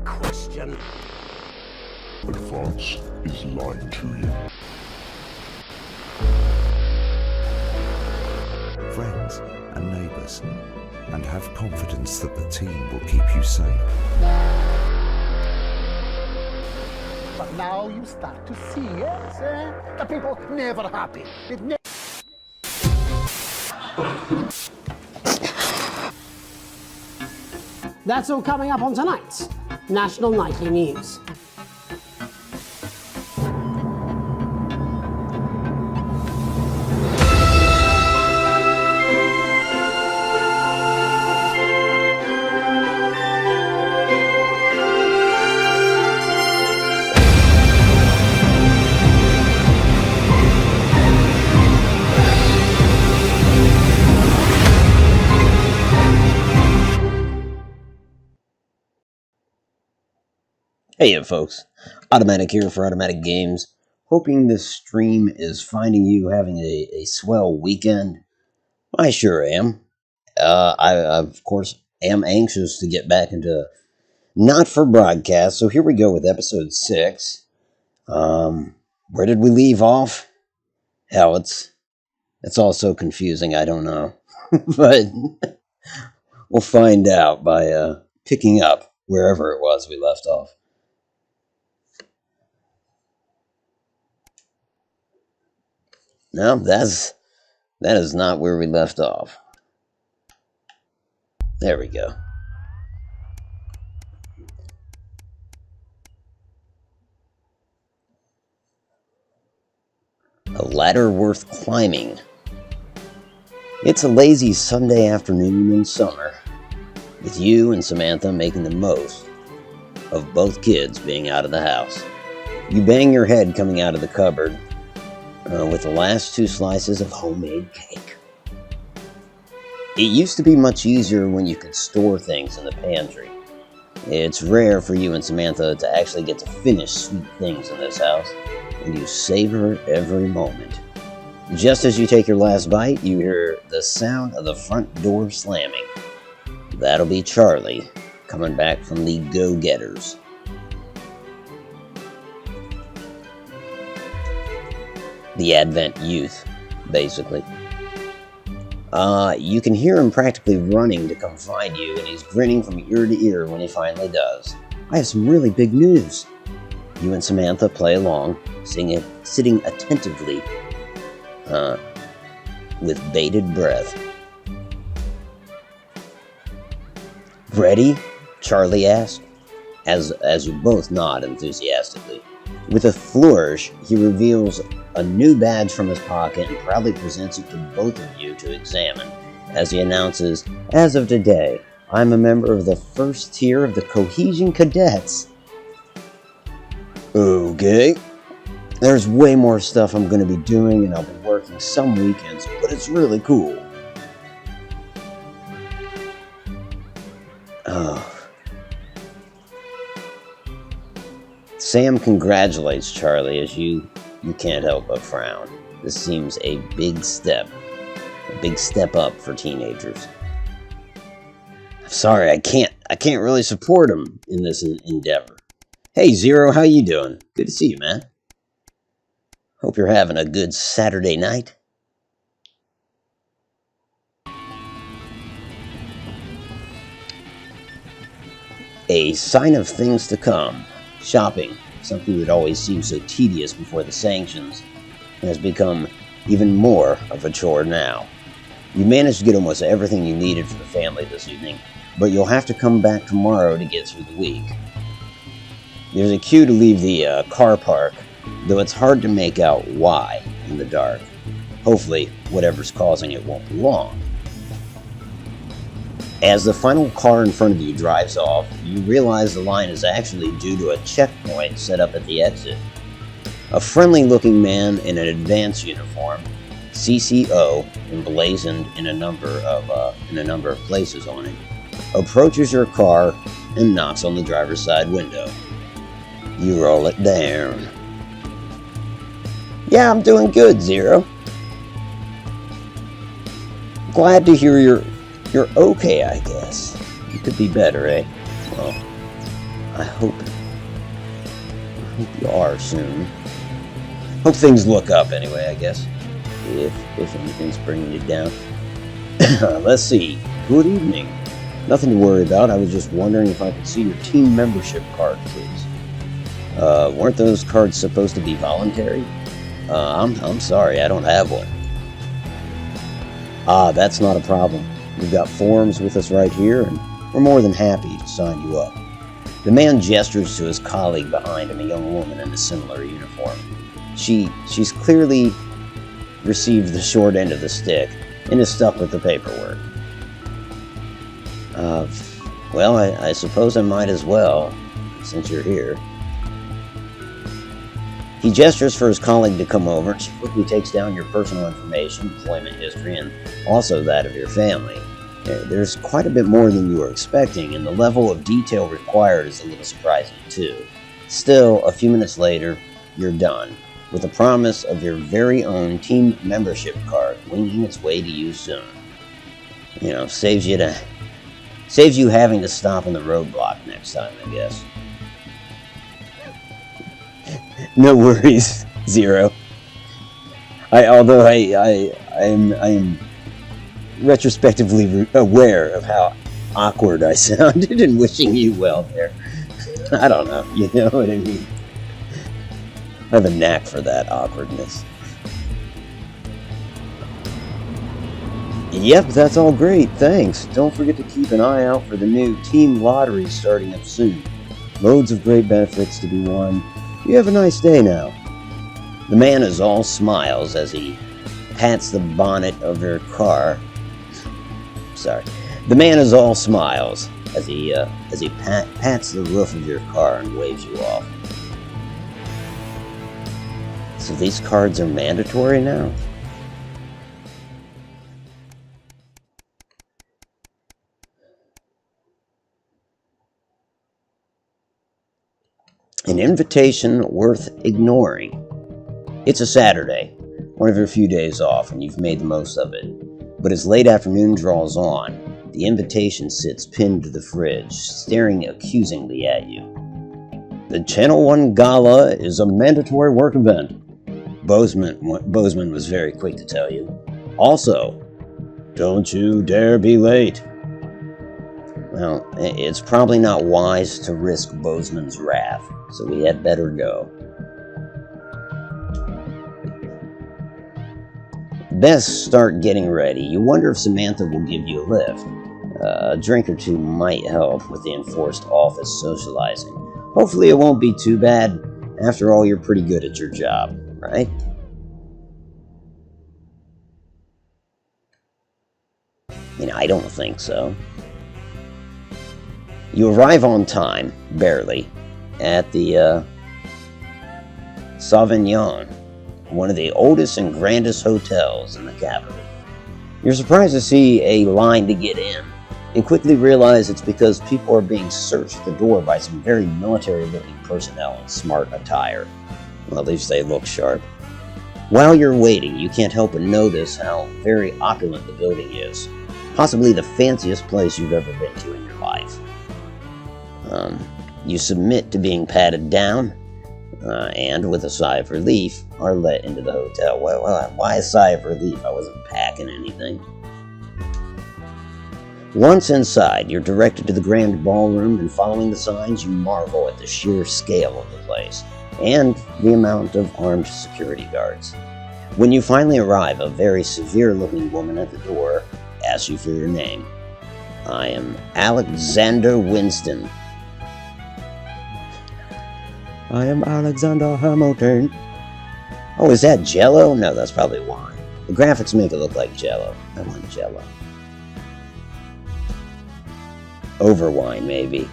question. But France is lying to you. Friends and neighbours, and have confidence that the team will keep you safe. But now you start to see, yes, the people never happy. That's all coming up on tonight's National Nightly News. Hey folks, Otto Mattak here for Otto Mattak Games. Hoping this stream is finding you having a swell weekend. I sure am. I of course am anxious to get back into not for broadcast, so here we go with episode 6. Where did we leave off? Hell, it's all so confusing, I don't know. But we'll find out by picking up wherever it was we left off. No, that is not where we left off. There we go. A ladder worth climbing. It's a lazy Sunday afternoon in summer, with you and Samantha making the most of both kids being out of the house. You bang your head coming out of the cupboard with the last 2 slices of homemade cake. It used to be much easier when you could store things in the pantry. It's rare for you and Samantha to actually get to finish sweet things in this house, and you savor every moment. Just as you take your last bite, you hear the sound of the front door slamming. That'll be Charlie coming back from the go-getters. The Advent youth, basically. You can hear him practically running to come find you, and he's grinning from ear to ear when he finally does. I have some really big news. You and Samantha play along, sitting attentively, with bated breath. Ready? Charlie asked, as you both nod enthusiastically. With a flourish, he reveals a new badge from his pocket and proudly presents it to both of you to examine, as he announces, "As of today, I'm a member of the first tier of the Cohesion Cadets." Okay. There's way more stuff I'm going to be doing, and I'll be working some weekends, but it's really cool. Oh. Sam congratulates Charlie as you can't help but frown. This seems a big step up for teenagers. I'm sorry, I can't really support him in this endeavor. Hey Zero, how you doing? Good to see you, man. Hope you're having a good Saturday night. A sign of things to come. Shopping, something that always seemed so tedious before the sanctions, has become even more of a chore now. You managed to get almost everything you needed for the family this evening, but you'll have to come back tomorrow to get through the week. There's a queue to leave the car park, though it's hard to make out why in the dark. Hopefully, whatever's causing it won't be long. As the final car in front of you drives off, you realize the line is actually due to a checkpoint set up at the exit. A friendly-looking man in an advance uniform, CCO, emblazoned in a number of places on it, approaches your car and knocks on the driver's side window. You roll it down. "Yeah, I'm doing good, Zero." "Glad to hear you're okay, I guess. You could be better, eh?" "Well, I hope you are soon. Hope things look up anyway, I guess. If anything's bringing you down. Let's see. Good evening. Nothing to worry about. I was just wondering if I could see your team membership card, please. Weren't those cards supposed to be voluntary? I'm sorry, I don't have one. That's not a problem. We've got forms with us right here, and we're more than happy to sign you up. The man gestures to his colleague behind him, a young woman in a similar uniform. She's clearly received the short end of the stick and is stuck with the paperwork. Well, I suppose I might as well, since you're here. He gestures for his colleague to come over. She quickly takes down your personal information, employment history, and also that of your family. There's quite a bit more than you were expecting, and the level of detail required is a little surprising too. Still, a few minutes later, you're done, with a promise of your very own team membership card winging its way to you soon. Saves you having to stop in the roadblock next time, I guess. No worries, Zero. Although I am retrospectively aware of how awkward I sounded in wishing you well there. I don't know, you know what I mean? I have a knack for that awkwardness. Yep, that's all great, thanks. Don't forget to keep an eye out for the new team lottery starting up soon. Loads of great benefits to be won. You have a nice day now. The man is all smiles as he pats the bonnet of your car. The man is all smiles as he pats the roof of your car and waves you off. So these cards are mandatory now? An invitation worth ignoring. It's a Saturday, one of your few days off, and you've made the most of it. But as late afternoon draws on, the invitation sits pinned to the fridge, staring accusingly at you. The Channel 1 Gala is a mandatory work event. Bozeman was very quick to tell you. Also, don't you dare be late. Well, it's probably not wise to risk Bozeman's wrath, so we had better go. Best start getting ready. You wonder if Samantha will give you a lift. A drink or two might help with the enforced office socializing. Hopefully it won't be too bad. After all, you're pretty good at your job, right? I don't think so. You arrive on time, barely, at the Sauvignon, one of the oldest and grandest hotels in the capital. You're surprised to see a line to get in, and quickly realize it's because people are being searched at the door by some very military-looking personnel in smart attire. Well, at least they look sharp. While you're waiting, you can't help but notice how very opulent the building is. Possibly the fanciest place you've ever been to in your life. You submit to being patted down, and with a sigh of relief, are let into the hotel. Well, why a sigh of relief? I wasn't packing anything. Once inside, you're directed to the grand ballroom, and following the signs, you marvel at the sheer scale of the place, and the amount of armed security guards. When you finally arrive, a very severe-looking woman at the door asks you for your name. I am Alexander Winston. I am Alexander Hamilton. Oh, is that Jell-O? No, that's probably wine. The graphics make it look like Jell-O. I want Jell-O. Over wine, maybe.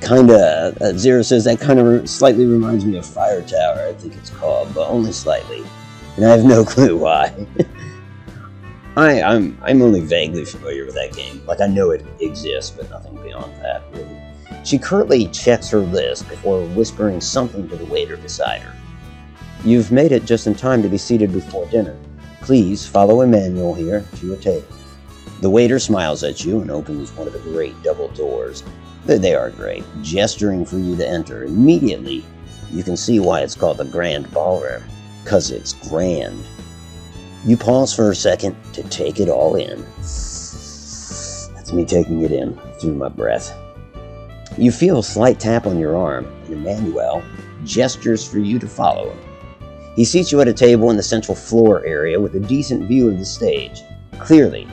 Zero says that slightly reminds me of Fire Tower, I think it's called, but only slightly. And I have no clue why. I'm only vaguely familiar with that game. I know it exists, but nothing beyond that, really. She curtly checks her list before whispering something to the waiter beside her. You've made it just in time to be seated before dinner. Please follow Emmanuel here to your table. The waiter smiles at you and opens one of the great double doors. They are great, gesturing for you to enter. Immediately, you can see why it's called the Grand Ballroom, 'cause it's grand. You pause for a second to take it all in. That's me taking it in through my breath. You feel a slight tap on your arm, and Emmanuel gestures for you to follow him. He seats you at a table in the central floor area with a decent view of the stage. Clearly,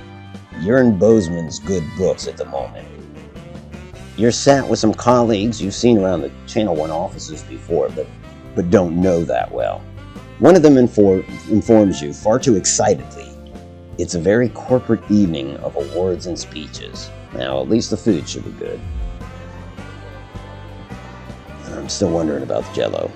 you're in Bozeman's good books at the moment. You're sat with some colleagues you've seen around the Channel 1 offices before, but don't know that well. One of them informs you, far too excitedly, it's a very corporate evening of awards and speeches. Now, at least the food should be good. I'm still wondering about the Jell-O.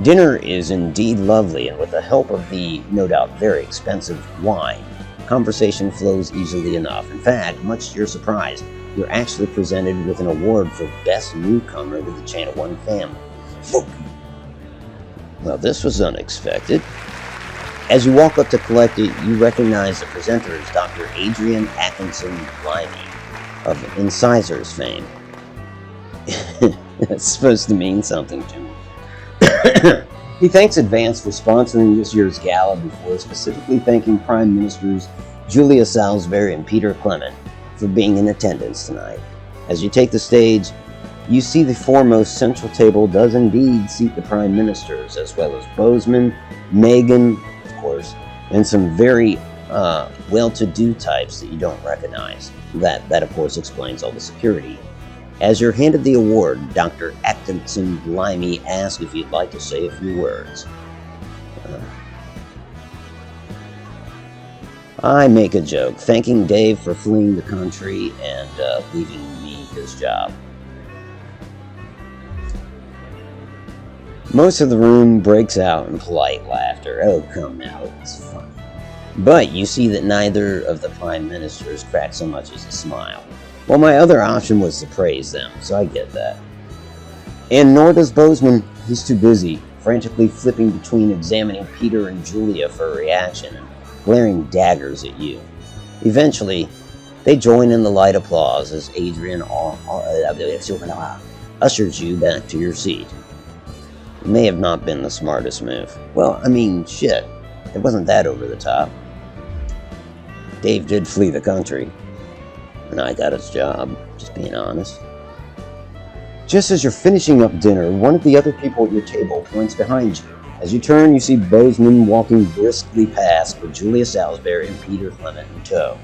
Dinner is indeed lovely, and with the help of the, no doubt, very expensive wine, conversation flows easily enough. In fact, much to your surprise, you're actually presented with an award for Best Newcomer to the Channel 1 family. Well, this was unexpected. As you walk up to collect it, you recognize the presenter as Dr. Adrian Atkinson Limey of Incisors fame. That's supposed to mean something to me. He thanks Advance for sponsoring this year's gala before specifically thanking Prime Ministers Julia Salisbury and Peter Clement for being in attendance tonight. As you take the stage, you see the foremost central table does indeed seat the Prime Ministers, as well as Bozeman, Meghan, of course, and some very well-to-do types that you don't recognize. That of course explains all the security. As you're handed the award, Dr. Atkinson Limey asks if you'd like to say a few words. I make a joke, thanking Dave for fleeing the country and leaving me his job. Most of the room breaks out in polite laughter. Oh, come now, it's funny. But you see that neither of the Prime Ministers cracked so much as a smile. Well, my other option was to praise them, so I get that. And nor does Bozeman. He's too busy, frantically flipping between examining Peter and Julia for a reaction and glaring daggers at you. Eventually, they join in the light applause as Adrian ushers you back to your seat. It may have not been the smartest move. Well, I mean, shit. It wasn't that over the top. Dave did flee the country. And I got his job, just being honest. Just as you're finishing up dinner, one of the other people at your table points behind you. As you turn, you see Bozeman walking briskly past with Julia Salisbury and Peter Clement in tow.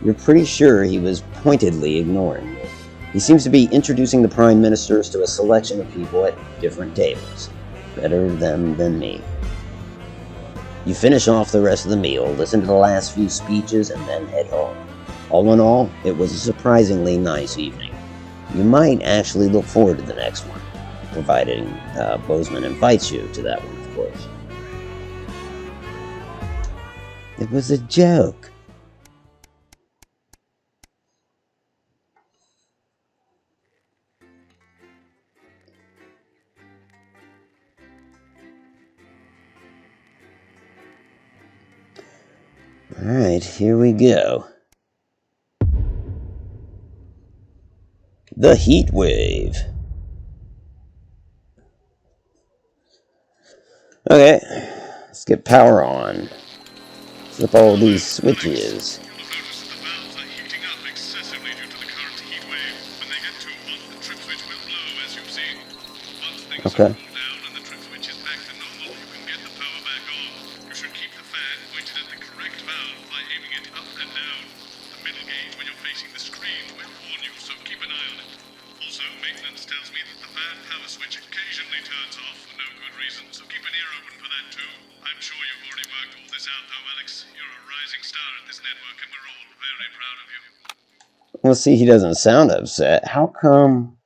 You're pretty sure he was pointedly ignoring you. He seems to be introducing the Prime Ministers to a selection of people at different tables. Better them than me. You finish off the rest of the meal, listen to the last few speeches, and then head home. All in all, it was a surprisingly nice evening. You might actually look forward to the next one, providing Bozeman invites you to that one, of course. It was a joke. Alright, here we go. The heat wave. Okay, let's get power on. Flip all these switches. You'll have noticed that the valves are heating up excessively due to the current heat wave. When they get too hot, the trip switch will blow, as you've seen. Once things Okay. cool down and the trip switch is back to normal, you can get the power back on. You should keep the fan pointed at the correct valve by aiming it up and down. The middle gauge when you're facing the screen will warn you, so keep an eye on it. Also, maintenance tells me that the fan power switch occasionally turns off for no good reason, so keep an ear open for that too. I'm sure you've already worked all this out though, Alex. You're a rising star at this network and we're all very proud of you. Well, see, he doesn't sound upset. How come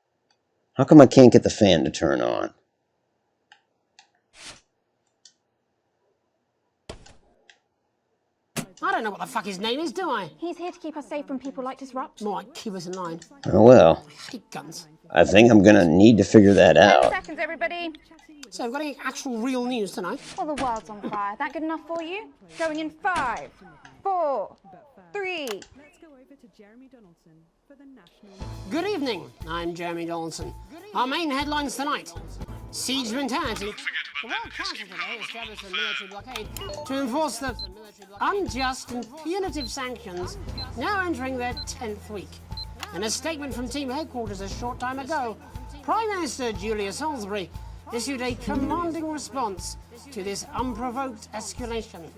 I can't get the fan to turn on? I don't know what the fuck his name is, do I? He's here to keep us safe from people like Disrupt. More like keep us in line. Oh well, I hate guns. I think I'm gonna need to figure that 10 out. seconds, everybody. So, we've got any actual real news tonight? Well, the world's on fire. That good enough for you? Going in 5, 4, 3. Let's go over to Jeremy Donaldson for the national. Good evening, I'm Jeremy Donaldson. Our main headlines tonight. Siege mentality. The World Council today established a military blockade to enforce the unjust and punitive sanctions now entering their 10th week. In a statement from team headquarters a short time ago, Prime Minister Julia Salisbury issued a commanding response to this unprovoked escalation.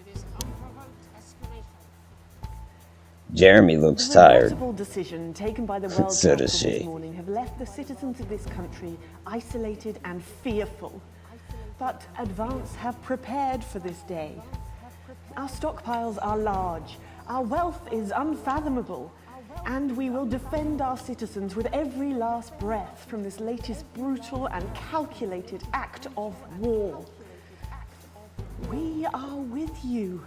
Jeremy looks The tired. regrettable decision taken by the World So does Council she. this morning have left the citizens of this country isolated and fearful. But Advance have prepared for this day. Our stockpiles are large, our wealth is unfathomable, and we will defend our citizens with every last breath from this latest brutal and calculated act of war. We are with you,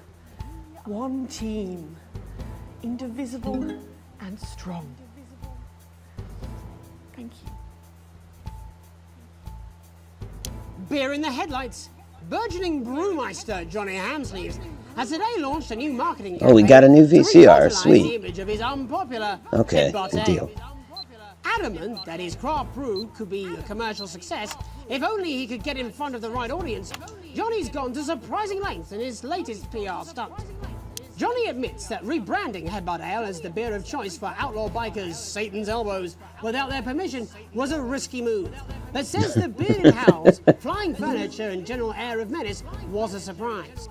one team, indivisible and strong. Thank you. Beer in the headlights. Burgeoning brewmeister Johnny Hamsleeves has today launched a new marketing campaign. Oh, we got a new to VCR, revitalize sweet. The image of his unpopular Okay, head good deal. Adamant that his craft brew could be a commercial success if only he could get in front of the right audience, Johnny's gone to surprising lengths in his latest PR stunt. Johnny admits that rebranding Headbutt Ale as the beer of choice for outlaw bikers Satan's elbows without their permission was a risky move, but says the bearded howls, flying furniture and general air of menace was a surprise.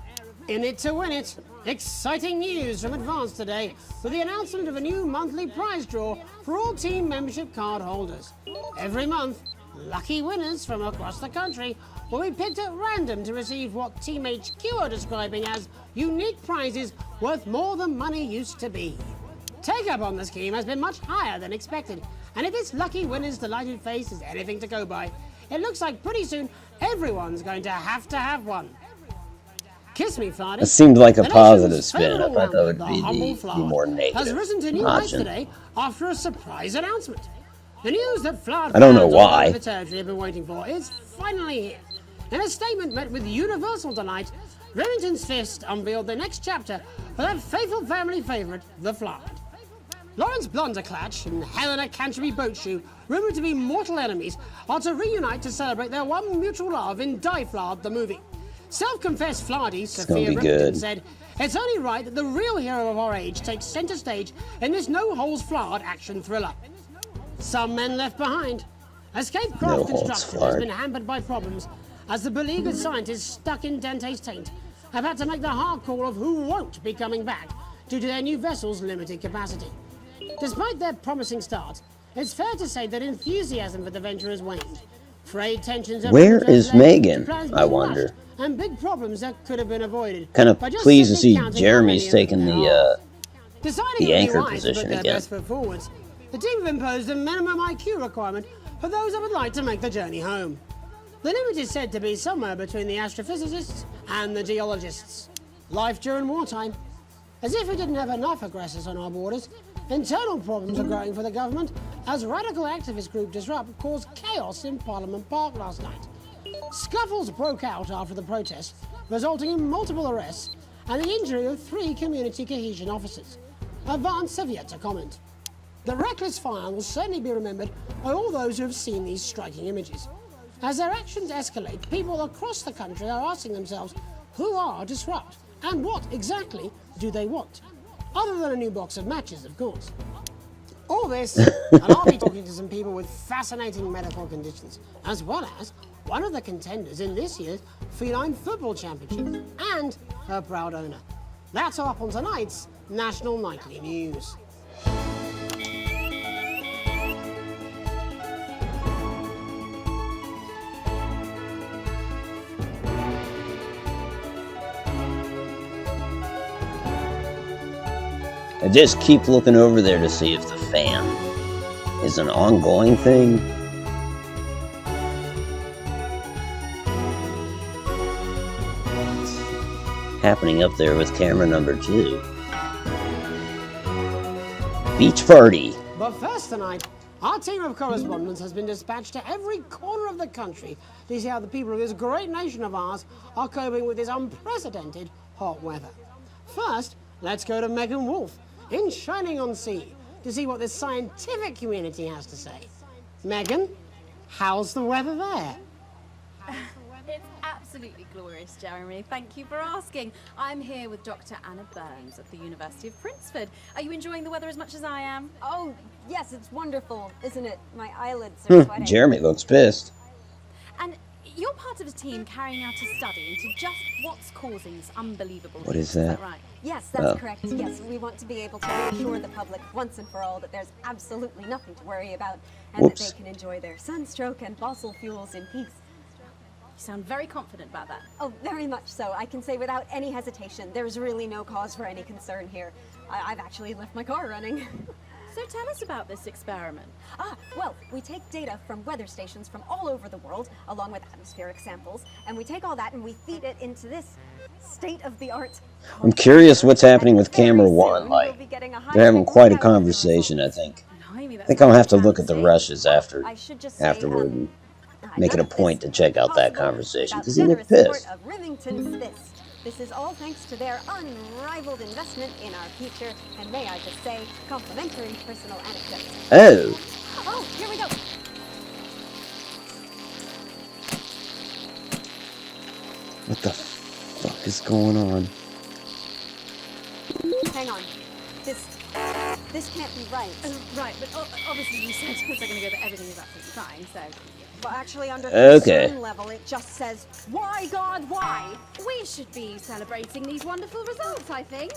In it to win it, exciting news from Advance today with the announcement of a new monthly prize draw for all team membership card holders. Every month, lucky winners from across the country will be picked at random to receive what Team HQ are describing as unique prizes worth more than money used to be. Take-up on the scheme has been much higher than expected, and if this lucky winner's delighted face is anything to go by, it looks like pretty soon everyone's going to have one. Kiss Me Flardy. It seemed like a The positive nation's spin. I favourite thought that would rounder, be humble the Flard, more negative has risen to new heights option. today after a surprise announcement. The news that Flard I don't know fans all why. over the territory have been waiting for is finally here. In a statement met with universal delight, Remington's Fist unveiled the next chapter for their faithful family favourite, the Flard. Lawrence Blunderclatch and Helena Canterbury Boatshoe, rumoured to be mortal enemies, are to reunite to celebrate their one mutual love in Die Flard the movie. Self-confessed Flardy, Sophia be Remington, good. said, "It's only right that the real hero of our age takes centre stage in this no-holds-Flard action thriller." Some men left behind. Escape craft No holds construction has barred. been hampered by problems as the beleaguered scientists stuck in Dante's taint have had to make the hard call of who won't be coming back due to their new vessel's limited capacity. Despite their promising start, it's fair to say that enthusiasm for the venture has waned. Frayed tensions have Where led is to Megan, plans I being wonder? rushed and big problems that could have been avoided. Kind of by just pleased to simply see counting how Jeremy's many of them taking there the are. Deciding the it would be anchor wise to position put their again. best foot forwards, the team have imposed a minimum IQ requirement for those that would like to make the journey home. The limit is said to be somewhere between the astrophysicists and the geologists. Life during wartime. As if we didn't have enough aggressors on our borders, internal problems are growing for the government as radical activist group Disrupt caused chaos in Parliament Park last night. Scuffles broke out after the protest, resulting in multiple arrests and the injury of 3 community cohesion officers. Advance have yet to comment. The reckless fire will certainly be remembered by all those who have seen these striking images. As their actions escalate, people across the country are asking themselves, who are Disrupt and what exactly do they want? Other than a new box of matches, of course. All this, and I'll be talking to some people with fascinating medical conditions, as well as one of the contenders in this year's Feline Football Championship, and her proud owner. That's all up on tonight's National Nightly News. I just keep looking over there to see if the fan is an ongoing thing. What's happening up there with camera number 2? Beach party. But first tonight, our team of correspondents has been dispatched to every corner of the country to see how the people of this great nation of ours are coping with this unprecedented hot weather. First, let's go to Megan Wolfe in Shining on Sea to see what the scientific community has to say. Megan, how's the weather there? It's absolutely glorious, Jeremy. Thank you for asking. I'm here with Dr. Anna Burns at the University of Princeford. Are you enjoying the weather as much as I am? Oh, yes, it's wonderful, isn't it? My eyelids are sweating. Jeremy looks pissed. And you're part of a team carrying out a study into just what's causing this unbelievable What is heat. that? Is that right? Yes, that's correct. Yes, we want to be able to reassure the public once and for all that there's absolutely nothing to worry about and Whoops. that they can enjoy their sunstroke and fossil fuels in peace. You sound very confident about that. Oh, very much so. I can say without any hesitation, there's really no cause for any concern here. I've actually left my car running. So tell us about this experiment. Well, we take data from weather stations from all over the world, along with atmospheric samples, and we take all that and we feed it into this state-of-the-art... I'm curious what's happening with camera one. Like, they're having quite a conversation, I think. Blimey, I that's think I'll have to fancy. look at the rushes I should just say, afterward and make it none a of this point to check out that possible conversation, without because he looked generous pissed. support of Remington's Fist. This is all thanks to their unrivaled investment in our future, and may I just say, complimentary personal anecdotes. Oh, Oh, here we go. what the fuck is going on? Hang on. This can't be right. Right, but obviously you said a second ago that everything is absolutely fine, so... Well, actually, under Okay. concern level, it just says, "Why, God, why?" We should be celebrating these wonderful results, I think.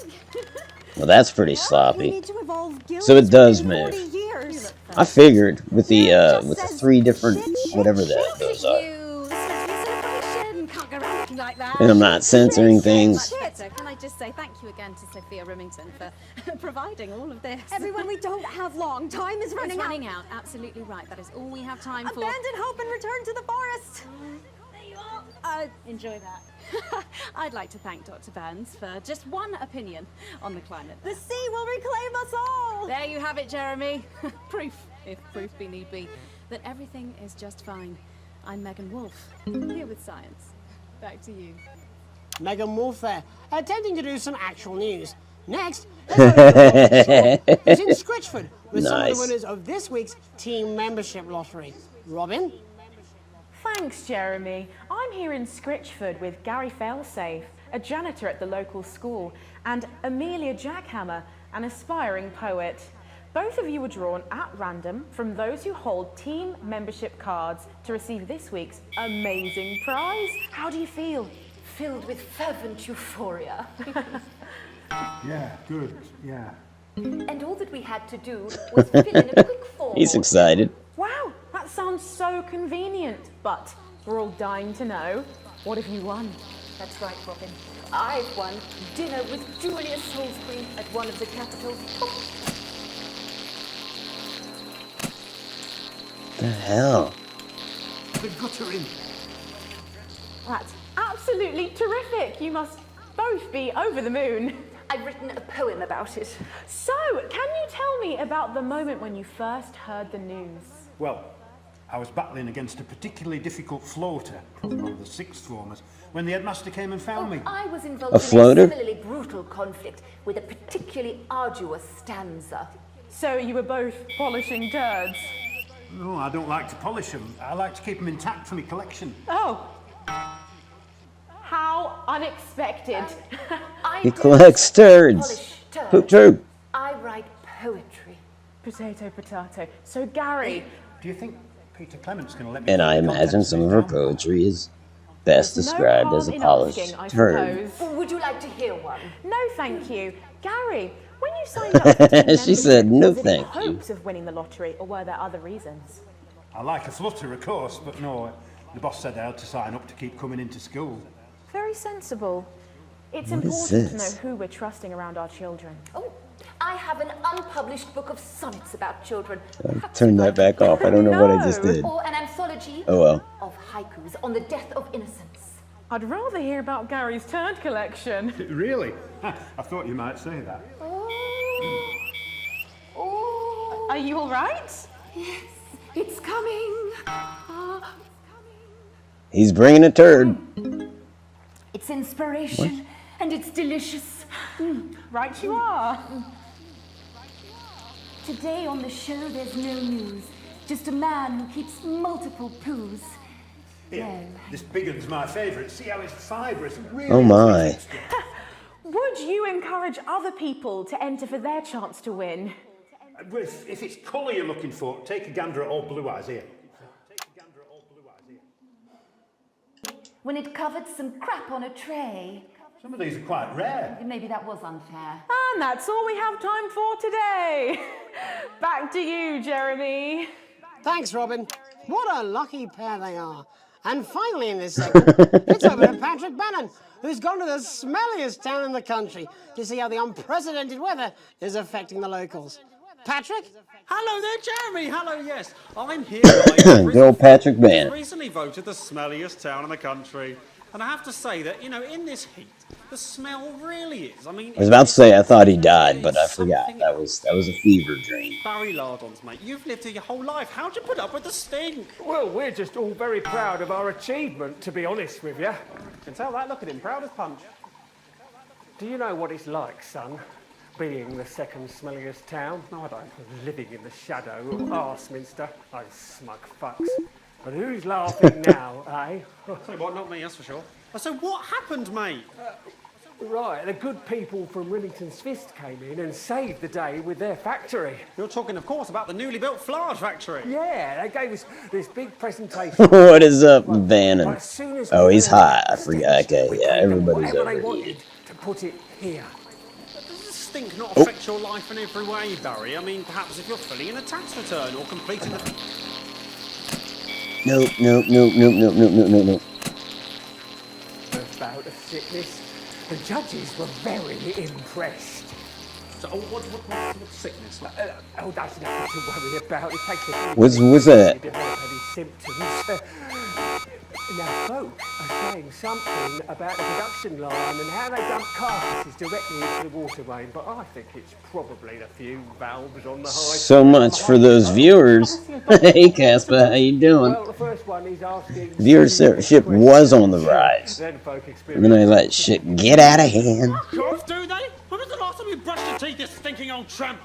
Well, that's pretty We sloppy. need to evolve gills So it does within move. 40 years. I figured with the just with the says 3 different shit, whatever shit, that shit. those are. You, celebration, can't go around looking like that. And I'm not censoring things. Much better. Can I just say thank you again to Sophia Remington for providing all of this. Everyone, we don't have long. Time is It's running out. running out. Absolutely right. That is all we have time for. Abandon hope and return to the forest. Enjoy that. I'd like to thank Dr. Burns for just one opinion on the climate. The sea will reclaim us all. There you have it, Jeremy. Proof, if proof be need be, that everything is just fine. I'm Megan Wolfe, here with science. Back to you. Megan Wolfe there, attempting to do some actual news. Next, let's go to the shore. It's in Scritchford with some of Nice. the winners of this week's team membership lottery. Robin? Thanks, Jeremy. I'm here in Scritchford with Gary Failsafe, a janitor at the local school, and Amelia Jackhammer, an aspiring poet. Both of you were drawn at random from those who hold team membership cards to receive this week's amazing prize. How do you feel? Filled with fervent euphoria. Yeah, good, yeah. And all that we had to do was fill in a quick form. He's excited. Wow, that sounds so convenient. But we're all dying to know, what have you won? That's right, Robin. I've won dinner with Julius Salisbury at one of the capitals. The hell? The gutter in. That's absolutely terrific. You must both be over the moon. I've written a poem about it. So, can you tell me about the moment when you first heard the news? Well, I was battling against a particularly difficult floater, probably one of the sixth formers, when the headmaster came and found me. I was involved A in floater? a similarly brutal conflict with a particularly arduous stanza. So you were both polishing turds? No, I don't like to polish them. I like to keep them intact for my collection. Oh. How unexpected. I He don't collects turds. polish turds. Poop turd. I write poetry. Potato, potato. So, Gary. Do you think Peter Clement's going to let me... And keep I the imagine contents some of of the her jar? poetry is best There's no described harm as a in polished asking, I turd. suppose. Would you like to hear one? No, thank you. Gary, when you signed up for team She said, membership, "No, was it in thank you." hopes of winning the lottery, or were there other reasons? I like a flutter, of course, but no, the boss said I had to sign up to keep coming into school. Very sensible. It's What is important to this? know who we're trusting around our children. Oh, I have an unpublished book of sonnets about children. Perhaps Turn you'd that like back off. I don't know what I just did. Or an anthology Oh well. of haikus on the death of innocence. I'd rather hear about Gary's turd collection. Really? I thought you might say that. Oh, Are you all right? yes, it's coming. He's bringing a turd. It's inspiration and it's delicious. Right you are. Today on the show, there's no news. Just a man who keeps multiple poos. Here, this big one's my favourite. See how it's fibrous? Really Oh my. Would you encourage other people to enter for their chance to win? If it's colour you're looking for, take a gander at old Blue Eyes here. When it covered some crap on a tray. Some of these are quite rare. Maybe that was unfair. And that's all we have time for today. Back to you, Jeremy. Thanks, Robin. What a lucky pair they are. And finally in this segment, it's over to Patrick Bannon, who's gone to the smelliest town in the country to see how the unprecedented weather is affecting the locals. Patrick? Hello there, Jeremy. Hello, yes. I'm here. Good old Patrick Bannon. Recently voted the smelliest town in the country. And I have to say that, you know, in this heat, the smell really is. I mean, I was about to say I thought he died, but I forgot. That was a fever dream. Barry Lardons, mate. You've lived here your whole life. How'd you put up with the stink? Well, we're just all very proud of our achievement, to be honest with you. Can tell that. Look at him, proud as punch. Do you know what it's like, son? Being the second smelliest town? No, I don't. Living in the shadow of Arseminster. Those smug fucks. But who's laughing now, eh? Say what, not me, that's for sure. So what happened, mate? Right, the good people from Remington's Fist came in and saved the day with their factory. You're talking, of course, about the newly built Flage factory. Yeah, they gave us this big presentation. What is up, Bannon? Oh, he's hot. I forgot. Okay, yeah, everybody's whatever they over wanted to put it here. Does the stink not affect your life in every way, Barry? I mean, perhaps if you're filling in a tax return or completing the... Nope. About a sickness. The judges were very impressed. So, what sickness? That's nothing to worry about. It takes a What's that? develop any symptoms. Now, folk are saying something about the production line and how they dump carcasses directly into the waterway, but I think it's probably the fume valves on the high. So much for those viewers. Hey, Casper, how you doing? Well, the first one is asking Viewership was on the rise. And then I let shit get out of hand. Cough, do they? When was the last time you brushed your teeth, you stinking old tramp?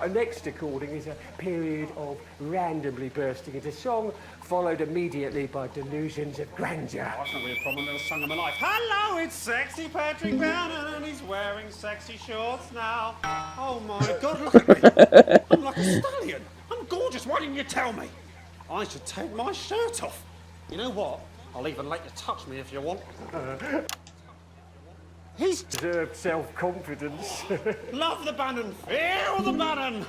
Next recording is a period of randomly bursting into song, followed immediately by delusions of grandeur. Oh, that's not really a problem, little song of my life. Hello, it's sexy Patrick Bannon, and he's wearing sexy shorts now. Oh my God, look at me. I'm like a stallion. I'm gorgeous, why didn't you tell me? I should take my shirt off. You know what? I'll even let you touch me if you want. He's deserved self-confidence. Love the Bannon, feel the Bannon.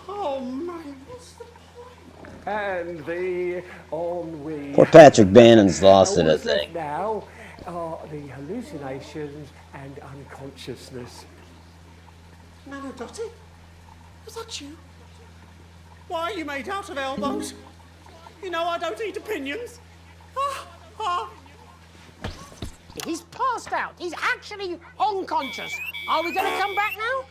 Oh man, what's the point? And the ennui. Poor Patrick Bannon's lost it, I All that's left think. now are the hallucinations and unconsciousness. Nano Dotty? Was that you? Why are you made out of elbows? You know I don't eat opinions. He's passed out. He's actually unconscious. Are we going to come back now?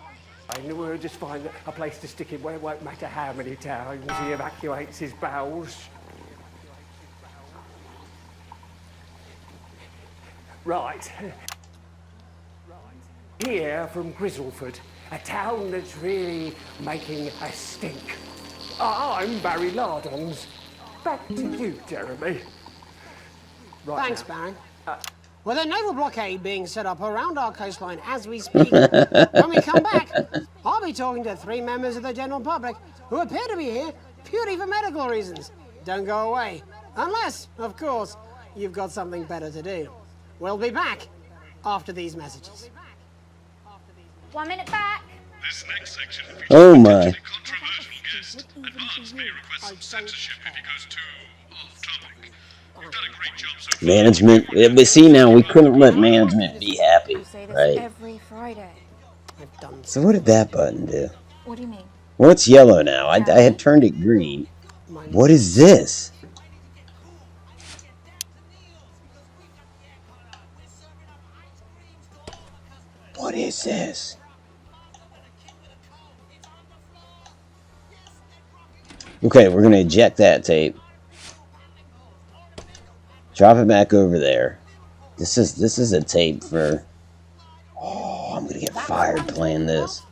And we'll just find a place to stick him where it won't matter how many times he evacuates his bowels. Right. Here from Grizzleford, a town that's really making a stink. I'm Barry Lardons. Back to you, Jeremy. Right Thanks, now. Barry. With a naval blockade being set up around our coastline as we speak, when we come back, I'll be talking to 3 members of the general public who appear to be here purely for medical reasons. Don't go away. Unless, of course, you've got something better to do. We'll be back after these messages. 1 minute back. This next section features Oh a my. potentially controversial guest. Advance may request some censorship if he goes too off topic. You've done a great job so far. Management. We see now we couldn't let management be happy, right? Every Friday. I've done So what did that button do? What do you mean? Well, it's yellow now. I had turned it green. What is this? What is this? Okay, we're gonna eject that tape. Drop it back over there. This is a tape for. Oh, I'm gonna get fired playing this.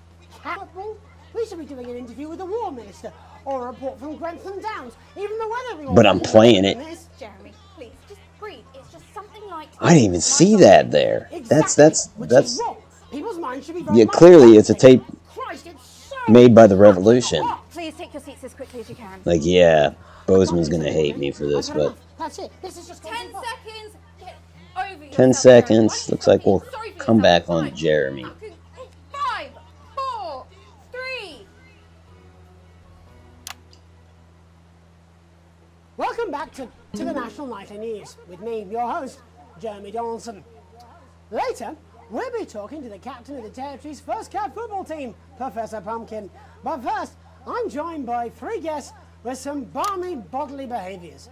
We should be doing an interview with the War Minister, or a report from Grantham Downs. Even the weather. But I'm playing it. Jeremy, please, just breathe. It's just something like... I didn't even see that there. That's People's minds should be very yeah, much clearly it's a tape Christ, it's so made by the Revolution. Please take your seats as quickly as you can. Like, yeah, Bozeman's gonna hate me for this, but That's it. This is just 10 seconds. Get over yourself. 10 seconds. Looks like we'll come back on Jeremy. 5, 4, 3. Welcome back to the National Nightly News with me, your host, Jeremy Donaldson. Later, we'll be talking to the captain of the Territory's first cat football team, Professor Pumpkin. But first, I'm joined by 3 guests with some balmy bodily behaviors.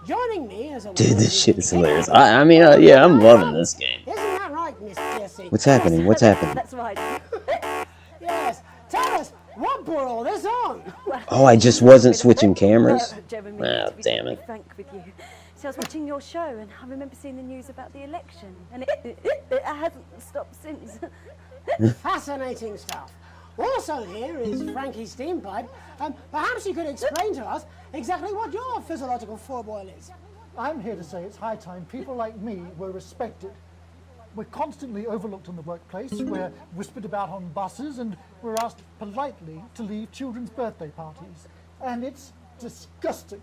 Joining me as a... Dude, this shit is hilarious. I mean, yeah, I'm loving this game. Isn't that right, Miss Piercy? What's happening? What's happening? That's right. Yes. Tell us, what brought all this on? Oh, I just wasn't switching cameras? Jeremy, Ah, to be damn totally it. frank with you. So I was watching your show, and I remember seeing the news about the election, and it hasn't stopped since. Fascinating stuff. Also here is Frankie Steampipe. Perhaps you could explain to us exactly what your physiological foreboil is. I'm here to say it's high time people like me were respected. We're constantly overlooked in the workplace, we're whispered about on buses, and we're asked politely to leave children's birthday parties. And it's disgusting.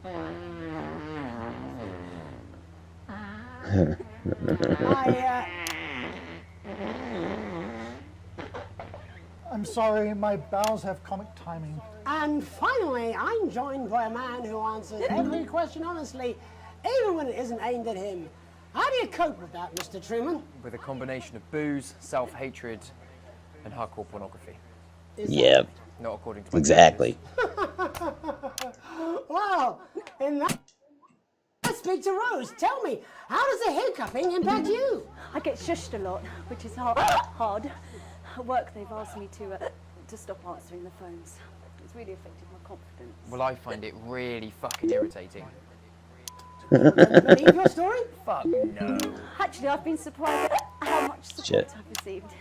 I'm sorry, my bowels have comic timing. And finally, I'm joined by a man who answers every question honestly, even when it isn't aimed at him. How do you cope with that, Mr. Truman? With a combination of booze, self-hatred, and hardcore pornography. Yeah. Not according to my Exactly. Well, in that... Let's speak to Rose. Tell me, how does the hiccuping impact you? I get shushed a lot, which is hard. At work, they've asked me to stop answering the phones. It's really affected my confidence. Well, I find it really fucking irritating. Believe your story? Fuck no. Actually, I've been surprised at how much support Shit. I've received.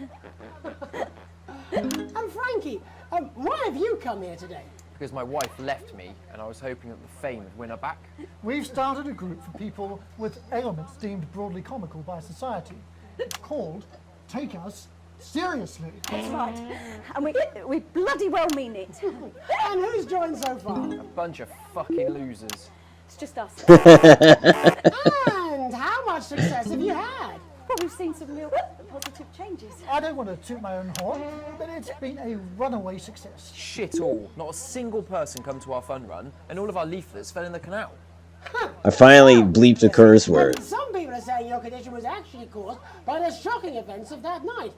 And Frankie, why have you come here today? Because my wife left me, and I was hoping that the fame would win her back. We've started a group for people with ailments deemed broadly comical by society. It's called Take Us Seriously. That's right. And we bloody well mean it. And who's joined so far? A bunch of fucking losers. It's just us. And how much success have you had? Well, we've seen some real positive changes. I don't want to toot my own horn, but it's been a runaway success. Shit all. Not a single person come to our fun run, and all of our leaflets fell in the canal. I finally bleeped a curse word. Some people are saying your condition was actually caused by the shocking events of that night.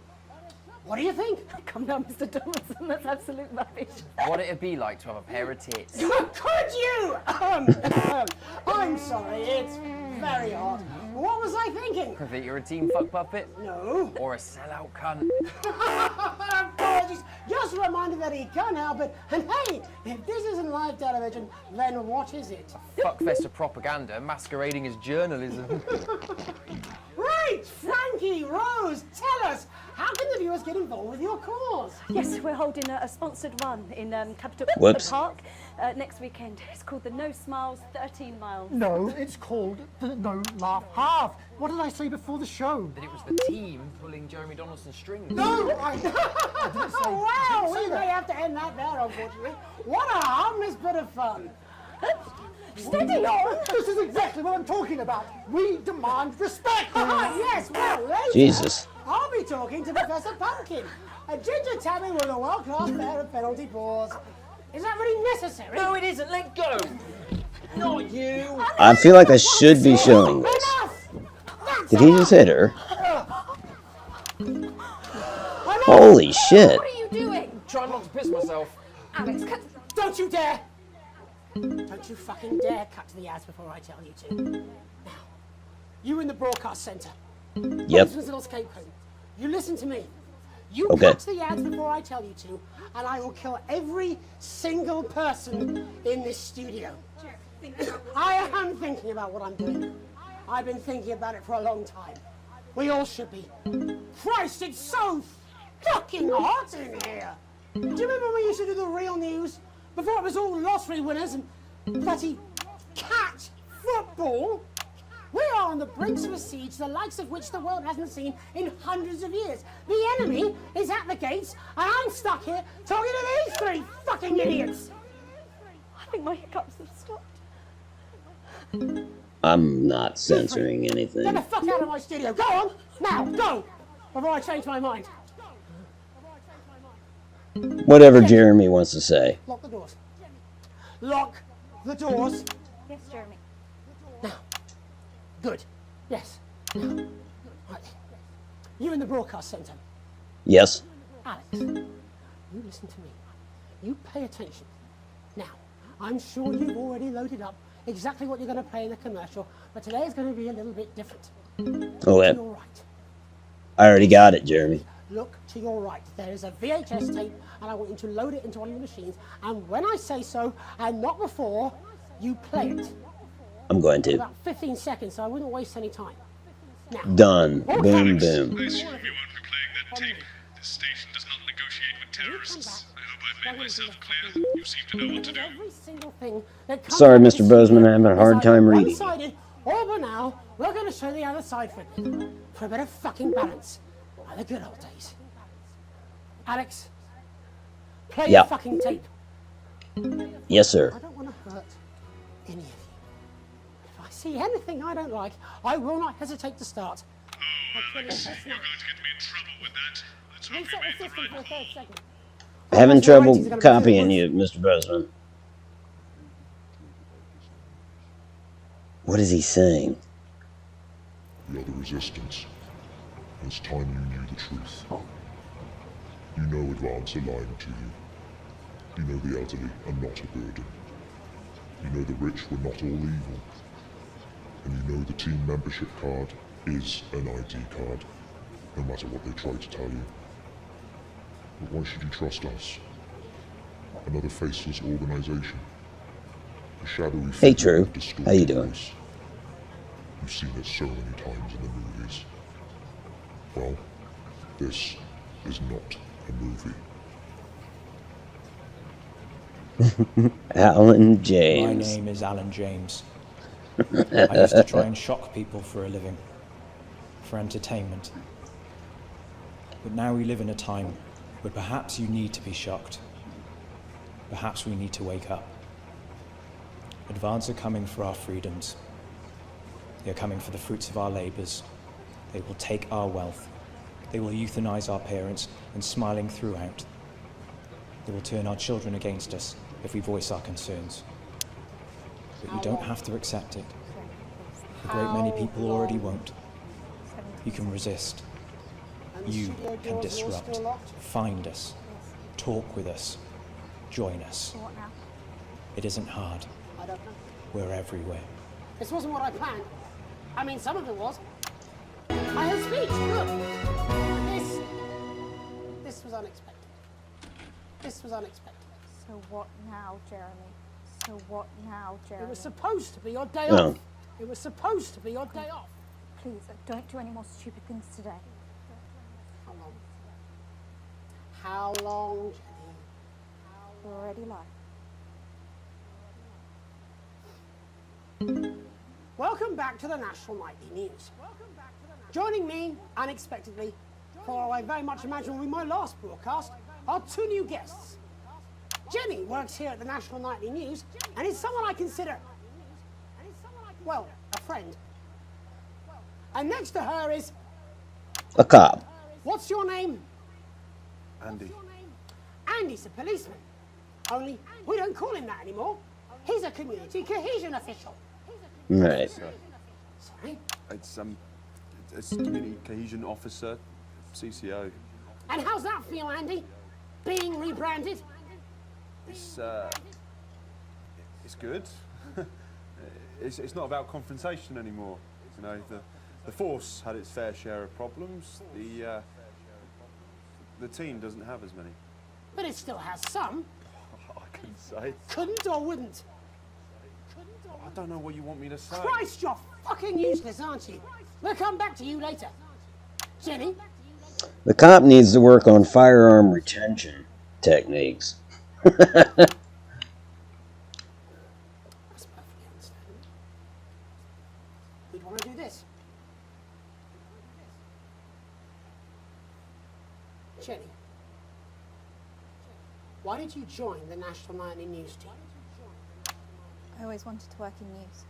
What do you think? Come down, Mr. Donaldson, that's absolute rubbish. What it'd be like to have a pair of tits. Could you? I'm sorry, it's very hot. What was I thinking? That you're a team fuck puppet? No. Or a sellout cunt? Apologies. Just a reminder that he can't help it. And hey, if this isn't live television, then what is it? Fuckfest of propaganda masquerading as journalism. Right, Frankie, Rose, tell us, how can the viewers get involved with your cause? Yes, we're holding a sponsored run in Capital Park next weekend. It's called the No Smiles 13 Miles. No, it's called the No Laugh Half. What did I say before the show? That it was the team pulling Jeremy Donaldson's strings. No, I didn't say, Wow, we say may that. have to end that there, unfortunately. What a harmless bit of fun. Steady on! This is exactly what I'm talking about. We demand respect. Yes, well, later, Jesus. I'll be talking to Professor Pumpkin, a ginger tabby with a world-class pair of penalty paws. Is that really necessary? No, it isn't. Let go. Not you. I feel like I should be showing this. Did he just hit her? Holy shit. What are you doing? Trying not to piss myself. Alex, Don't you dare! Don't you fucking dare cut to the ads before I tell you to. Now, you in the broadcast centre. Yep. This little scapegoat. You listen to me. You Okay. cut to the ads before I tell you to, and I will kill every single person in this studio. I am thinking about what I'm doing. I've been thinking about it for a long time. We all should be. Christ, it's so fucking hot in here. Do you remember when we used to do the real news? Before it was all lottery winners and bloody cat football? We are on the brink of a siege, the likes of which the world hasn't seen in hundreds of years. The enemy is at the gates, and I'm stuck here talking to these three fucking idiots. I think my hiccups have stopped. I'm not censoring anything. Get the fuck out of my studio. Go on, now, go, before I change my mind. Whatever Jeremy wants to say. Lock the doors. Lock the doors. Yes, Jeremy. Now. Good. Yes. Now. Right. You in the broadcast centre. Yes. Alex, you listen to me. You pay attention. Now, I'm sure you've already loaded up exactly what you're going to play in the commercial, but today is going to be a little bit different. Oh, yeah. To your right. I already got it, Jeremy. Look to your right. There is a VHS tape, and I want you to load it into one of the machines. And when I say so, and not before, you play it. I'm going to. About 15 seconds, so I wouldn't waste any time. Now. Done. Boom, boom. I assume you won't be playing that tape. This station does not negotiate with terrorists. I hope I've made myself clear. You seem to know what to do. Every single thing that comes Sorry, out of Mr. this Bozeman, studio I'm having a is hard either time reading. one-sided, or by now, we're going to show the other side for a bit. For a bit of fucking balance. Like the good old days. Alex, play your fucking tape. Yes, sir. I don't want to hurt any of you. If I see anything I don't like, I will not hesitate to start. Oh, Alex, you're going to get me in trouble with that. Let's hope you made the right call. Having trouble copying you, Mr. Bozeman. What is he saying? We are the resistance. It's time you knew the truth. You know Advance are lying to you. You know the elderly are not a burden. You know the rich were not all evil. And you know the team membership card is an ID card, no matter what they try to tell you. But why should you trust us? Another faceless organization. A shadowy Hey, True. How you doing? voice. You've seen it so many times in the movies. Well, this is not a movie. Alan James. My name is Alan James. I used to try and shock people for a living, for entertainment. But now we live in a time where perhaps you need to be shocked. Perhaps we need to wake up. Advance are coming for our freedoms. They are coming for the fruits of our labours. They will take our wealth. They will euthanize our parents and smiling throughout. They will turn our children against us if we voice our concerns. But you don't have to accept it. A great many people already won't. You can resist. You can disrupt. Find us. Talk with us. Join us. It isn't hard. I don't know. We're everywhere. This wasn't what I planned. I mean, some of it was. I had speech, look. This was unexpected. This was unexpected. So what now, Jeremy? So what now, Jeremy? It was supposed to be your day Oh. off. It was supposed to be your day off. Please, don't do any more stupid things today. How long? How long, Jenny? We're already live. Welcome back to the National Nightly News. Joining me, unexpectedly, for I very much imagine will be my last broadcast, are two new guests. Jenny works here at the National Nightly News and is someone I consider, well, a friend. And next to her is... A cop. What's your name? Andy. Andy's a policeman. Only we don't call him that anymore. He's a community cohesion official. Right. Sorry? It's community cohesion officer, CCO. And how's that feel, Andy? Being rebranded? It's good. it's not about confrontation anymore. You know, the force had its fair share of problems. The team doesn't have as many. But it still has some. I couldn't say. Couldn't or wouldn't? I don't know what you want me to say. Christ, you're fucking useless, aren't you? We'll come back to you later. Jenny? The cop needs to work on firearm retention. techniques. That's perfectly understandable. You'd want to do this. Jenny, why did you join the National Nightly News team? I always wanted to work in news.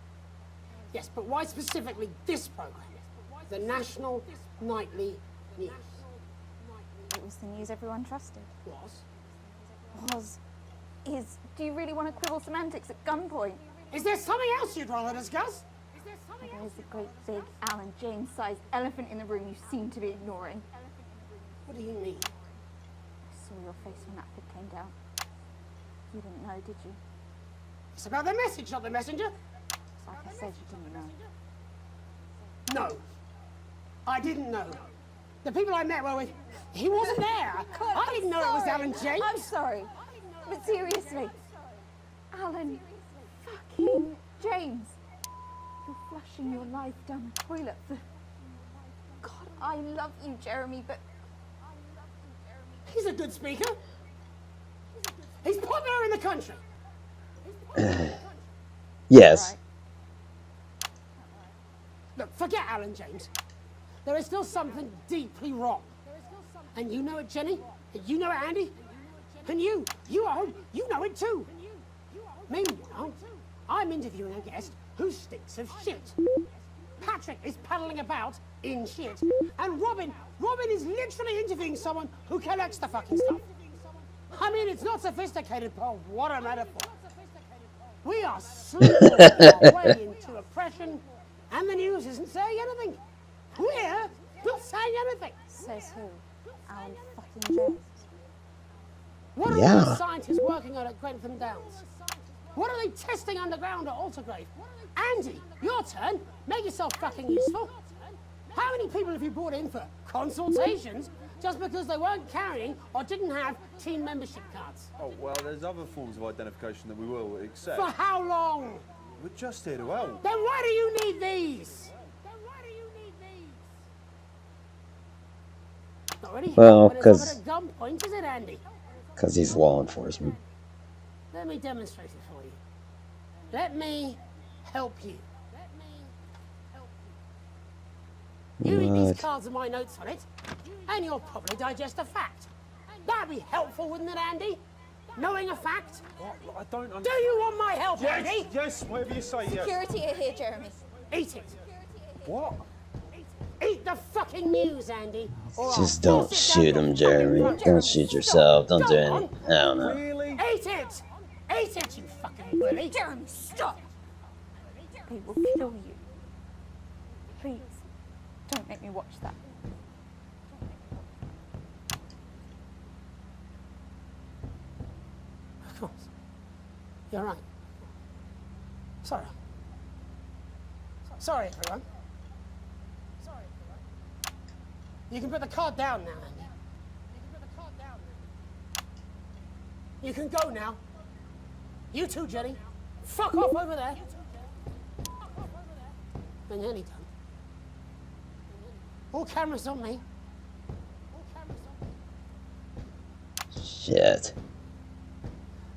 Yes, but why specifically this program? The National Nightly News. It was the news everyone trusted. Was? Is. Do you really want to quibble semantics at gunpoint? Is there something else you'd rather discuss? There is a great big Alan James-sized elephant in the room you seem to be ignoring. What do you mean? I saw your face when that pig came down. You didn't know, did you? It's about the message, not the messenger. Like I said, you didn't know. No. I didn't know. The people I met were with... He wasn't there. God, I didn't know it was Alan James. I'm sorry. But seriously. Alan fucking James. You're flushing your life down the toilet for... God, I love you, Jeremy, but... He's a good speaker. He's popular in the country. Yes. Right. Look, forget Alan James. There is still something deeply wrong. And you know it, Jenny. And you know it, Andy. And you at home, you know it too. Meanwhile, I'm interviewing a guest who stinks of shit. Patrick is paddling about in shit. And Robin is literally interviewing someone who collects the fucking stuff. I mean, it's not sophisticated, but what a metaphor. We are sleeping our way into oppression, and the news isn't saying anything. We're not saying anything. Says who? Alan fucking James. What are all the scientists working on at Grentham Downs? What are they testing underground at Altergrave? Andy, your turn. Make yourself fucking useful. How many people have you brought in for consultations just because they weren't carrying or didn't have team membership cards? Oh, well, there's other forms of identification that we will accept. For how long? We're just here to help. Then why do you need these? Not really Well, when it's not 'cause- at gunpoint, is it, Andy? Because he's law enforcement. Let me demonstrate it for you. Let me help you. You read these What? cards with my notes on it, and you'll probably digest a fact. That'd be helpful, wouldn't it, Andy? Knowing a fact? What? I don't understand. Do you want my help, Yes, Andy? yes, whatever you say, yes. Security are here, Jeremy. Eat it. What? Eat the fucking news, Andy. Or Just I'll don't force it down shoot your him, fucking Jeremy. throat. Don't shoot yourself. Don't do Go anything. I don't know. Really? Eat it! Eat it, you fucking bully! Jeremy, stop! They will kill you. Please, don't make me watch that. Of course. You're right. Sorry. Sorry, everyone. You can put the card down now, Andy. You can go now. You too, Jenny. Fuck off over there. We're nearly done. All cameras on me. Shit.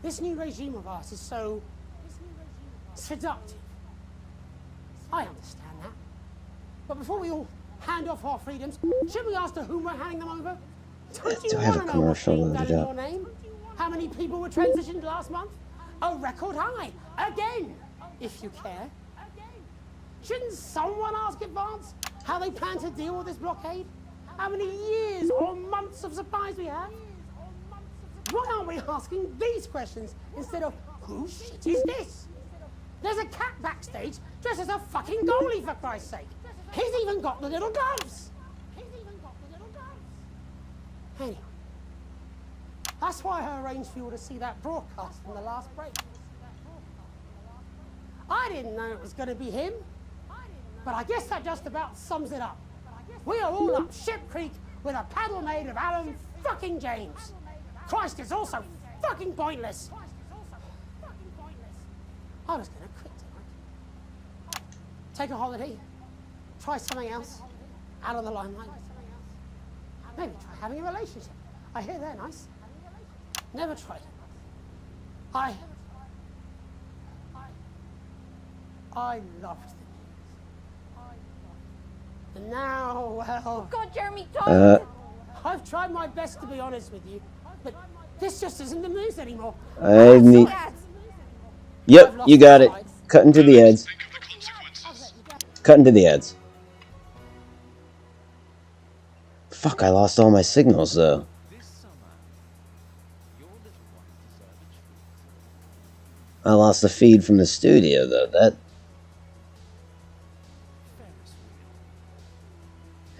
This new regime of ours is so seductive. I understand that. But before we all hand off our freedoms, should we ask to whom we're handing them over? Don't you Do I have a want to know what's commercial being done loaded in up? your name? How many people were transitioned last month? A record high. Again, if you care. Shouldn't someone ask Advance how they plan to deal with this blockade? How many years or months of supplies we have? Why aren't we asking these questions instead of, whose shit is this? There's a cat backstage dressed as a fucking goalie, for Christ's sake. He's even got the little gloves. Anyway, that's why I arranged for you to see that broadcast from the last break. I didn't know it was going to be him, but I guess that just about sums it up. We are all up Ship Creek with a paddle made of Alan fucking James. Christ, it's also fucking pointless. I was going to quit tonight. Take a holiday. Try something else. Out of the limelight. Maybe try having a relationship. I hear they're nice. Never tried. I loved the news. And now, well... God, Jeremy, don't! I've tried my best to be honest with you, but this just isn't the news anymore. Yep, you got it. Cutting to the ads. Cutting to the ads. Fuck, I lost all my signals, though. I lost the feed from the studio, though.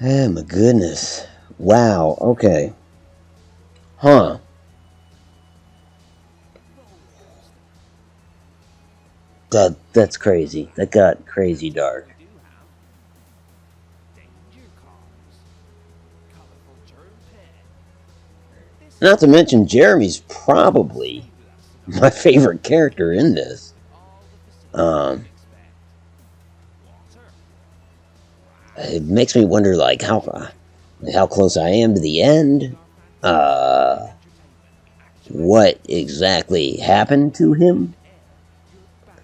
Oh, my goodness. Wow, okay. Huh. That's crazy. That got crazy dark. Not to mention, Jeremy's probably my favorite character in this. It makes me wonder, like, how close I am to the end. What exactly happened to him?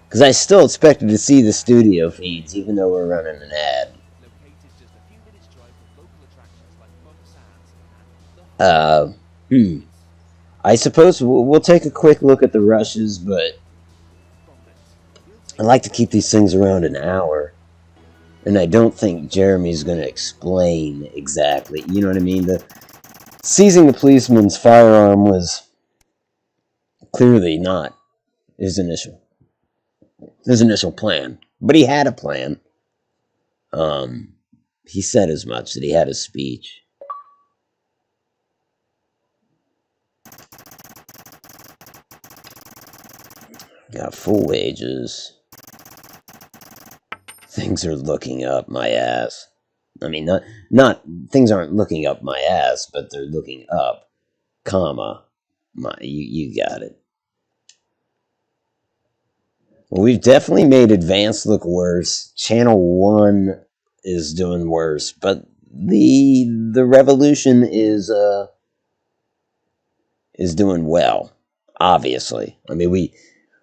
Because I still expected to see the studio feeds, even though we're running an ad. I suppose we'll take a quick look at the rushes, but I like to keep these things around an hour. And I don't think Jeremy's going to explain exactly, you know what I mean? Seizing the policeman's firearm was clearly not his initial plan. But he had a plan. He said as much, that he had a speech. Got full wages. Things are looking up my ass. I mean, not things aren't looking up my ass, but they're looking up, comma, you got it. Well, we've definitely made Advanced look worse. Channel 1 is doing worse, but the Revolution is doing well, obviously. I mean, we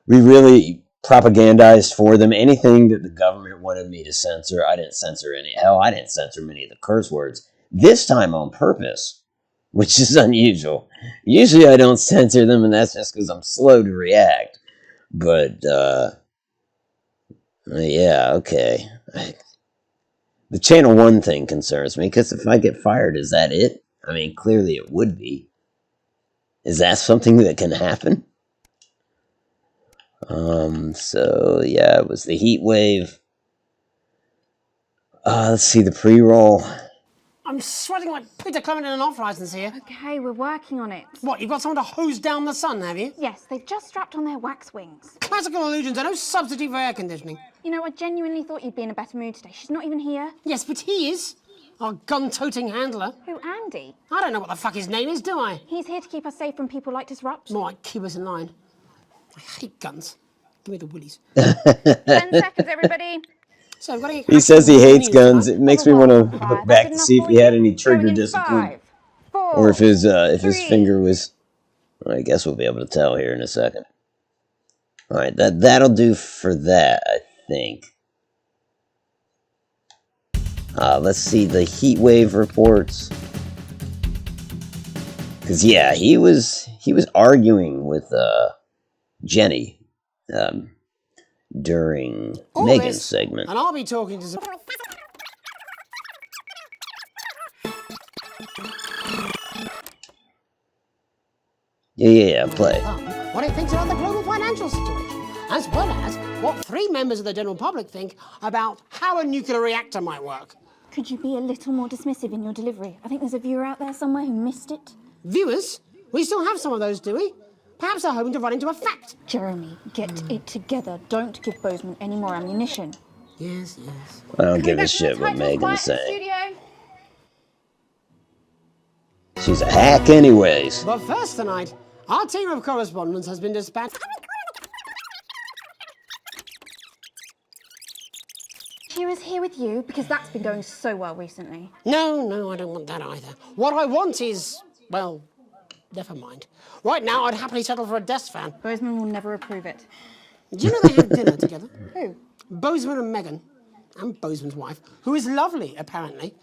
really propagandized for them. Anything that the government wanted me to censor, I didn't censor any. Hell, I didn't censor many of the curse words. This time on purpose, which is unusual. Usually I don't censor them, and that's just because I'm slow to react. But, yeah, okay. The Channel 1 thing concerns me, because if I get fired, is that it? I mean, clearly it would be. Is that something that can happen? So, yeah, it was the heat wave. Let's see the pre-roll. I'm sweating like Peter Clement in an off-license here. Okay, we're working on it. What, you've got someone to hose down the sun, have you? Yes, they've just strapped on their wax wings. Classical illusions are no substitute for air conditioning. You know, I genuinely thought you'd be in a better mood today. She's not even here. Yes, but he is. Our gun-toting handler. Who, Andy? I don't know what the fuck his name is, do I? He's here to keep us safe from people like Disrupt. More like keep us in line. I hate guns. Give me the willies. 10 seconds, everybody. So he says he hates guns. It makes me want to look back to see if he had any trigger discipline. 5, 4, Or if his 3. finger was... I guess we'll be able to tell here in a second. Alright, that'll do for that, I think. Let's see the heat wave reports. Because, yeah, he was arguing with Jenny during Megan's segment. And I'll be talking to some... Yeah, play. What he thinks about the global financial situation, as well as what 3 members of the general public think about how a nuclear reactor might work. Could you be a little more dismissive in your delivery? I think there's a viewer out there somewhere who missed it. Viewers? We still have some of those, do we? Perhaps they're hoping to run into a fact. Jeremy, get it together. Don't give Bozeman any more ammunition. Yes, yes. I don't give a shit what Megan's saying. She's a hack anyways. But first tonight, our team of correspondents has been dispatched. She was here with you because that's been going so well recently. No, I don't want that either. What I want is, well, Never mind. Right now, I'd happily settle for a desk fan. Bozeman will never approve it. Do you know they have dinner together? Who? Bozeman and Megan, and Bozeman's wife, who is lovely, apparently.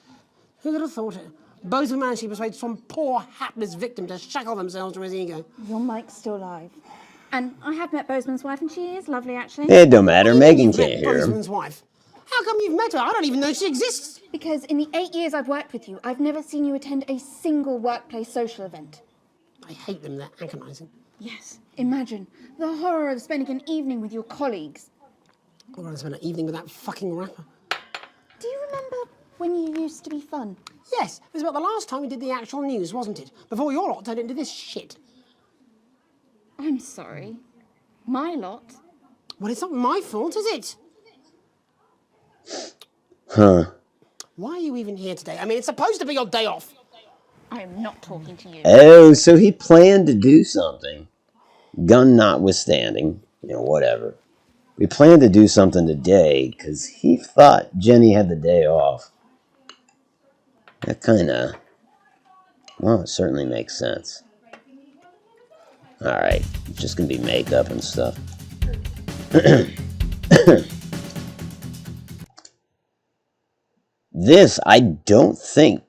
Who would have thought it? Bozeman managed to persuade some poor, hapless victim to shackle themselves to his ego. Your mic's still live. And I have met Bozeman's wife, and she is lovely, actually. It don't matter. Megan can't hear him. Bozeman's wife? How come you've met her? I don't even know she exists. Because in the 8 years I've worked with you, I've never seen you attend a single workplace social event. I hate them. They're agonising. Yes. Imagine the horror of spending an evening with your colleagues. I'd rather spend an evening with that fucking rapper. Do you remember when you used to be fun? Yes, it was about the last time we did the actual news, wasn't it? Before your lot turned into this shit. I'm sorry. My lot? Well, it's not my fault, is it? Huh. Why are you even here today? I mean, it's supposed to be your day off. I am not talking to you. Oh, so he planned to do something. Gun notwithstanding, whatever. We planned to do something today because he thought Jenny had the day off. That kinda... Well, it certainly makes sense. Alright, it's just gonna be makeup and stuff. This, I don't think...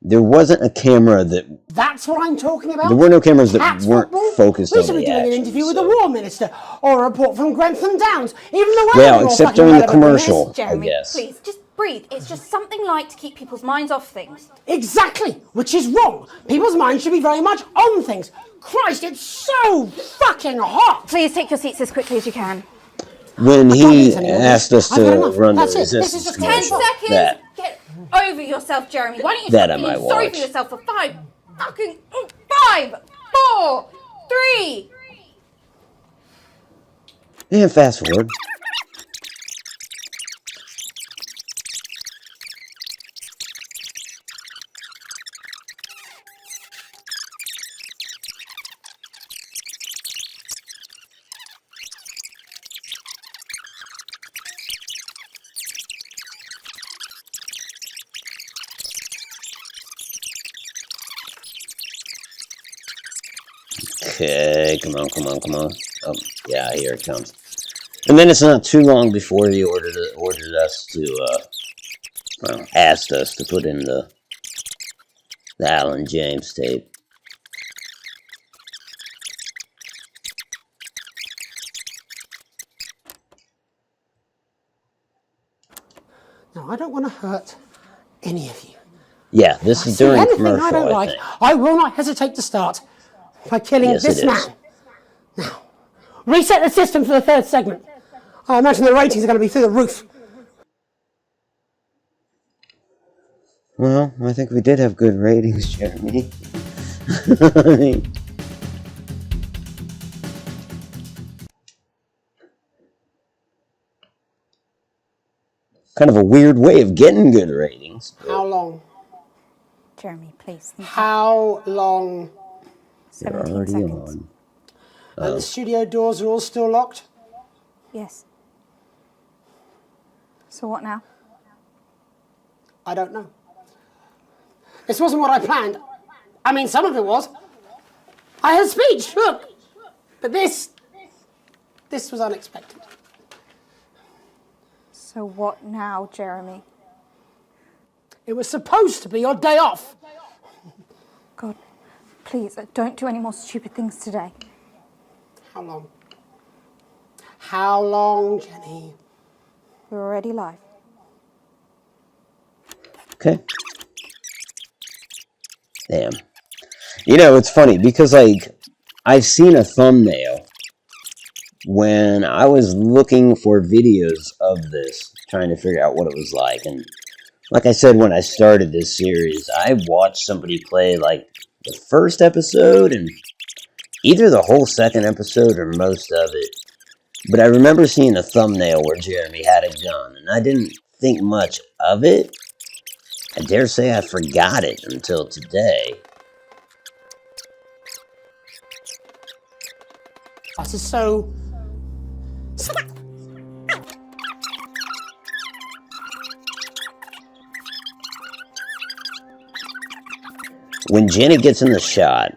There wasn't a camera that... That's what I'm talking about. There were no cameras that Cats weren't football? focused We on should be the doing an action. interview with the War Minister, or a report from Grantham Downs. Even the Well, weather except during the commercial, I Jeremy, guess. please, just breathe. It's just something light to keep people's minds off things. Exactly, which is wrong. People's minds should be very much on things. Christ, it's so fucking hot. Please take your seats as quickly as you can. When he asked us I've had to enough. run the That's it. This is resistance just 10 commercial, seconds. that Get over yourself, Jeremy. Why don't you That stop I might feeling sorry for watch. yourself for 5, 4, 3. and fast forward. Okay, come on. Oh, yeah, here it comes. And then it's not too long before he ordered us to, asked us to put in the Alan James tape. No, I don't want to hurt any of you. Yeah, this is See during anything commercial, I don't like, think. I will not hesitate to start by killing Yes, this it is. man. Now, reset the system for the third segment. I imagine the ratings are going to be through the roof. Well, I think we did have good ratings, Jeremy. I mean, kind of a weird way of getting good ratings. How long? Jeremy, please. How long? They're 17 already seconds. on. And the studio doors are all still locked? Yes. So what now? I don't know. This wasn't what I planned. I mean, some of it was. I had a speech, look. But this was unexpected. So what now, Jeremy? It was supposed to be your day off. God, please, don't do any more stupid things today. How long? How long, Jenny? We're already live. Okay. Damn. It's funny because, I've seen a thumbnail when I was looking for videos of this, trying to figure out what it was like. And like I said, when I started this series, I watched somebody play, the first episode and either the whole second episode or most of it. But I remember seeing a thumbnail where Jeremy had a gun, and I didn't think much of it. I dare say I forgot it until today. This is so... when Jenny gets in the shot,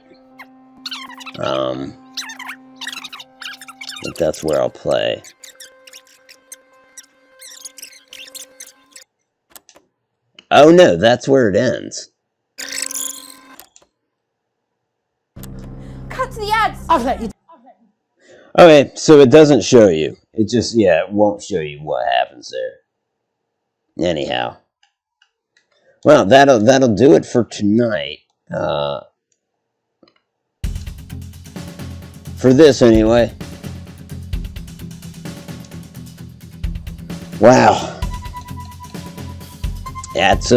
I think that's where I'll play. Oh no, that's where it ends. Cut to the ads! I've let you. Okay, so it doesn't show you. It just, yeah, it won't show you what happens there. Anyhow. Well, that'll do it for tonight. For this, anyway. Wow. That's,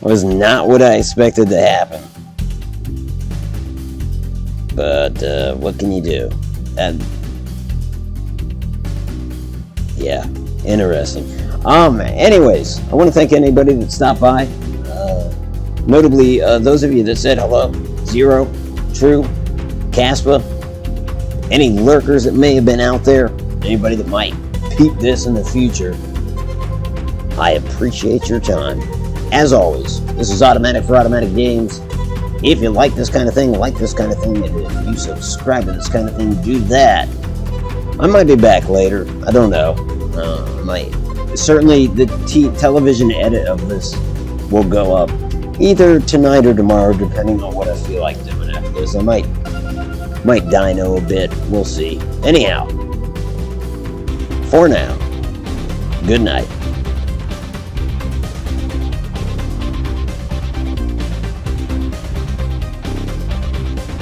was not what I expected to happen. But, what can you do? Yeah, interesting. Anyways, I want to thank anybody that stopped by. Notably, those of you that said hello. Zero, True, Caspa, any lurkers that may have been out there, anybody that might peep this in the future. I appreciate your time. As always, this is Otto Mattak for Automatic Games. If you like this kind of thing, and if you subscribe to this kind of thing, do that. I might be back later. I don't know. Certainly, the television edit of this will go up either tonight or tomorrow, depending on what I feel like doing after this. I might dino a bit. We'll see. Anyhow, for now, good night.